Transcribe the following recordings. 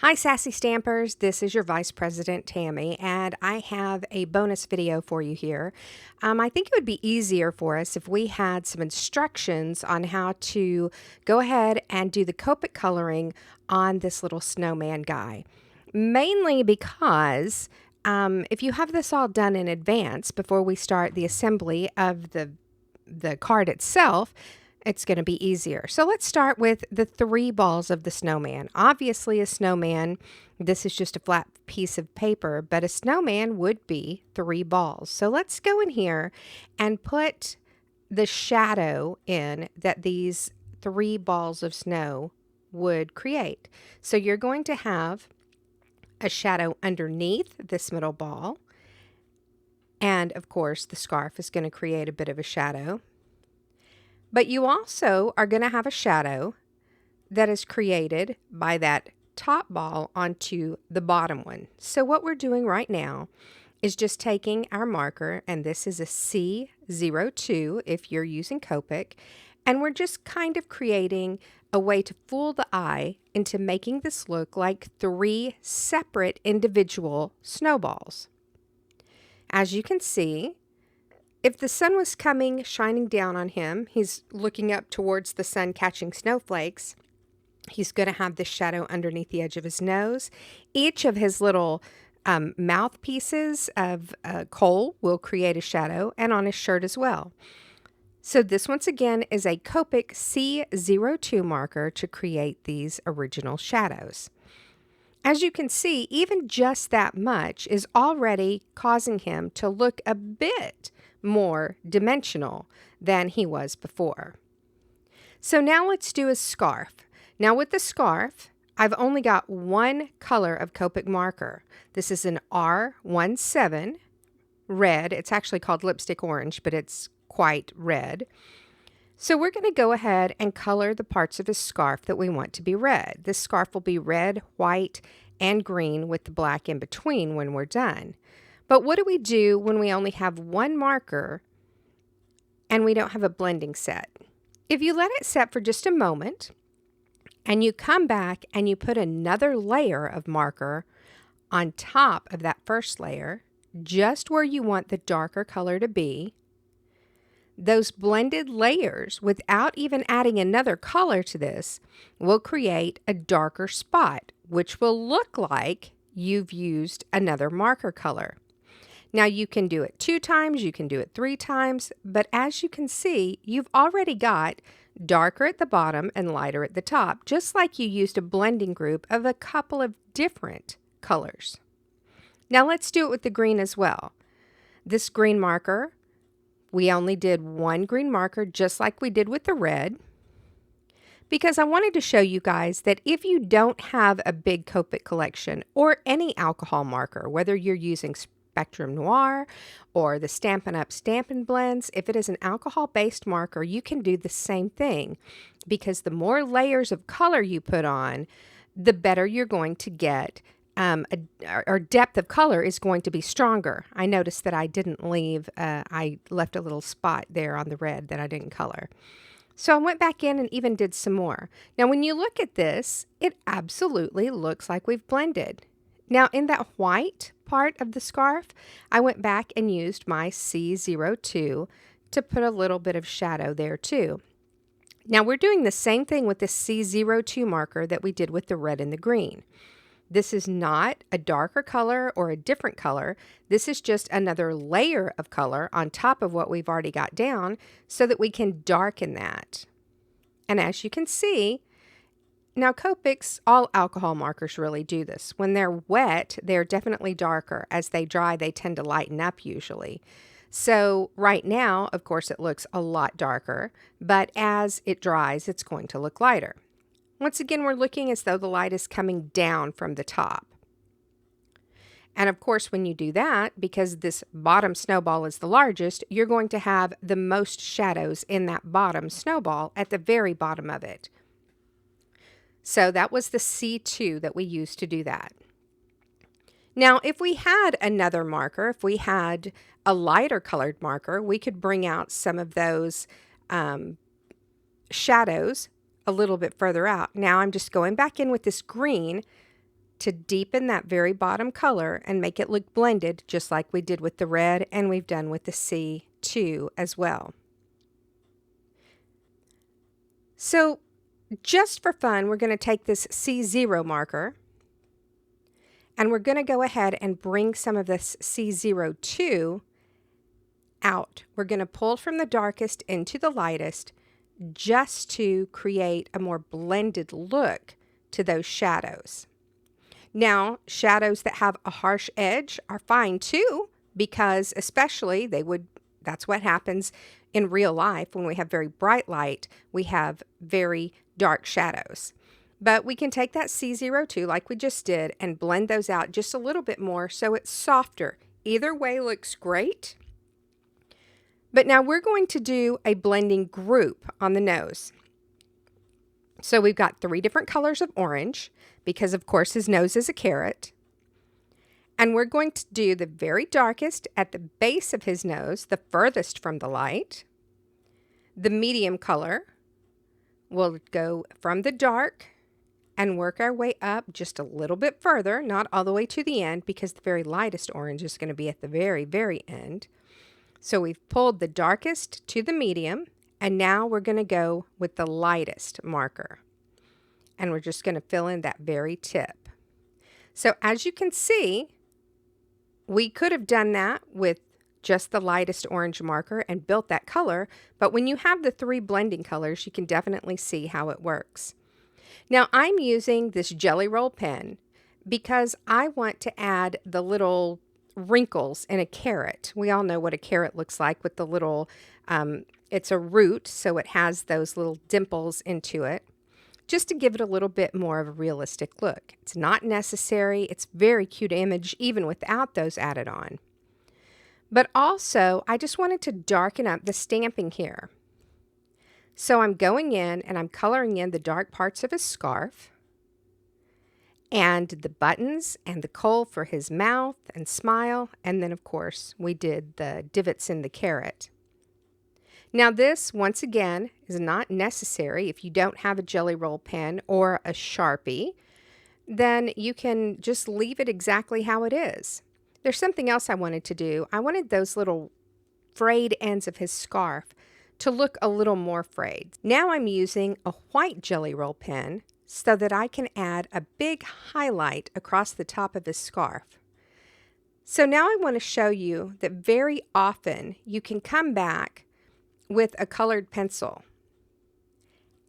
Hi, Sassy Stampers. This is your Vice President, Tammy, and I have a bonus video for you here. I think it would be easier for us if we had some instructions on how to go ahead and do the Copic coloring on this little snowman guy. Mainly because if you have this all done in advance before we start the assembly of the card itself, it's going to be easier. So let's start with the 3 balls of the snowman. Obviously, a snowman, this is just a flat piece of paper, but a snowman would be 3 balls. So let's go in here and put the shadow in that these 3 balls of snow would create. So you're going to have a shadow underneath this middle ball. And of course, the scarf is going to create a bit of a shadow. But you also are going to have a shadow that is created by that top ball onto the bottom one. So what we're doing right now is just taking our marker, and this is a C02 if you're using Copic, and we're just kind of creating a way to fool the eye into making this look like 3 separate individual snowballs. As you can see, if the sun was shining down on him, he's looking up towards the sun catching snowflakes. He's going to have this shadow underneath the edge of his nose. Each of his little mouthpieces of coal will create a shadow, and on his shirt as well. So this, once again, is a Copic C02 marker to create these original shadows. As you can see, even just that much is already causing him to look a bit more dimensional than he was before. So now let's do a scarf. Now with the scarf, I've only got one color of Copic marker. This is an R17 red. It's actually called lipstick orange, but it's quite red. So we're going to go ahead and color the parts of his scarf that we want to be red. This scarf will be red, white, and green with the black in between when we're done. But what do we do when we only have one marker and we don't have a blending set? If you let it set for just a moment and you come back and you put another layer of marker on top of that first layer, just where you want the darker color to be, those blended layers, without even adding another color to this, will create a darker spot, which will look like you've used another marker color. Now you can do it 2 times, you can do it 3 times, but as you can see, you've already got darker at the bottom and lighter at the top, just like you used a blending group of a couple of different colors. Now let's do it with the green as well. This green marker, we only did 1 green marker just like we did with the red, because I wanted to show you guys that if you don't have a big Copic collection or any alcohol marker, whether you're using Spectrum Noir or the Stampin' Up! Stampin' Blends, if it is an alcohol-based marker, you can do the same thing, because the more layers of color you put on, the better you're going to get. Or depth of color is going to be stronger. I noticed that I didn't leave, I left a little spot there on the red that I didn't color. So I went back in and even did some more. Now when you look at this, it absolutely looks like we've blended. Now in that white part of the scarf, I went back and used my C02 to put a little bit of shadow there too. Now we're doing the same thing with the C02 marker that we did with the red and the green. This is not a darker color or a different color. This is just another layer of color on top of what we've already got down so that we can darken that. And as you can see, now Copic's, all alcohol markers really do this. When they're wet, they're definitely darker. As they dry, they tend to lighten up usually. So right now, of course, it looks a lot darker, but as it dries, it's going to look lighter. Once again, we're looking as though the light is coming down from the top. And of course, when you do that, because this bottom snowball is the largest, you're going to have the most shadows in that bottom snowball at the very bottom of it. So that was the C2 that we used to do that. Now, if we had another marker, if we had a lighter colored marker, we could bring out some of those shadows a little bit further out. Now I'm just going back in with this green to deepen that very bottom color and make it look blended, just like we did with the red and we've done with the C2 as well. So just for fun, we're going to take this C0 marker and we're going to go ahead and bring some of this C02 out. We're going to pull from the darkest into the lightest just to create a more blended look to those shadows. Now, shadows that have a harsh edge are fine too, because especially that's what happens in real life. When we have very bright light, we have very dark shadows. But we can take that C02 like we just did and blend those out just a little bit more so it's softer. Either way looks great. But now we're going to do a blending group on the nose. So we've got 3 different colors of orange because of course his nose is a carrot. And we're going to do the very darkest at the base of his nose, the furthest from the light. The medium color will go from the dark and work our way up just a little bit further, not all the way to the end, because the very lightest orange is going to be at the very, very end. So we've pulled the darkest to the medium, and now we're going to go with the lightest marker. And we're just going to fill in that very tip. So as you can see, we could have done that with just the lightest orange marker and built that color, but when you have the 3 blending colors, you can definitely see how it works. Now I'm using this Jelly Roll pen because I want to add the little wrinkles in a carrot. We all know what a carrot looks like with the little, it's a root, so it has those little dimples into it, just to give it a little bit more of a realistic look. It's not necessary. It's a very cute image even without those added on. But also, I just wanted to darken up the stamping here. So I'm going in and I'm coloring in the dark parts of his scarf and the buttons and the kohl for his mouth and smile. And then, of course, we did the divots in the carrot. Now this, once again, is not necessary. If you don't have a Jelly Roll pen or a Sharpie, then you can just leave it exactly how it is. There's something else I wanted to do. I wanted those little frayed ends of his scarf to look a little more frayed. Now I'm using a white Jelly Roll pen so that I can add a big highlight across the top of his scarf. So now I want to show you that very often you can come back with a colored pencil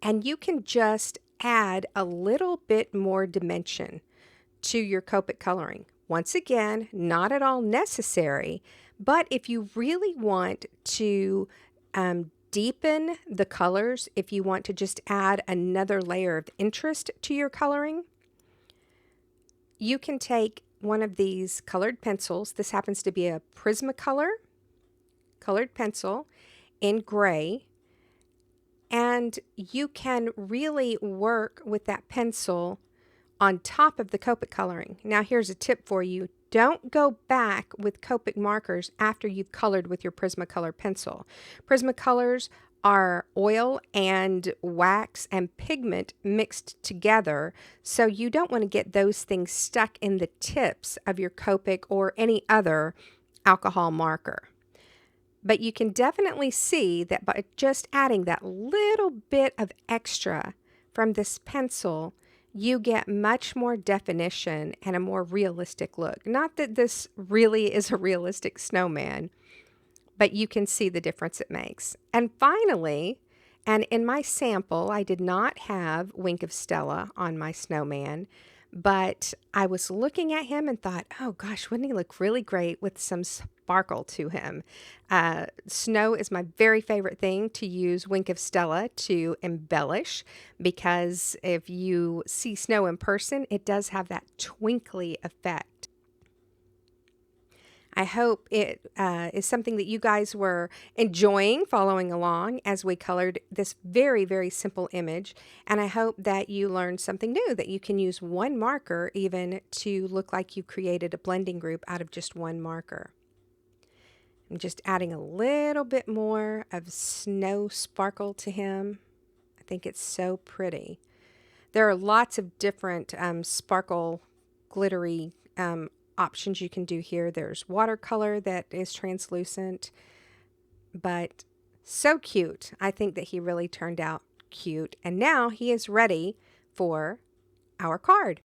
and you can just add a little bit more dimension to your Copic coloring. Once again, not at all necessary, but if you really want to deepen the colors, if you want to just add another layer of interest to your coloring, you can take one of these colored pencils. This happens to be a Prismacolor colored pencil in gray, and you can really work with that pencil on top of the Copic coloring. Now here's a tip for you. Don't go back with Copic markers after you've colored with your Prismacolor pencil. Prismacolors are oil and wax and pigment mixed together, so you don't want to get those things stuck in the tips of your Copic or any other alcohol marker. But you can definitely see that by just adding that little bit of extra from this pencil, you get much more definition and a more realistic look. Not that this really is a realistic snowman, but you can see the difference it makes. And finally, and in my sample, I did not have Wink of Stella on my snowman, but I was looking at him and thought, oh gosh, wouldn't he look really great with some sparkle to him? Snow is my very favorite thing to use Wink of Stella to embellish, because if you see snow in person, it does have that twinkly effect. I hope it is something that you guys were enjoying following along as we colored this very, very simple image. And I hope that you learned something new, that you can use one marker even to look like you created a blending group out of just one marker. I'm just adding a little bit more of snow sparkle to him. I think it's so pretty. There are lots of different sparkle glittery options you can do here. There's watercolor that is translucent, but so cute. I think that he really turned out cute. And now he is ready for our card.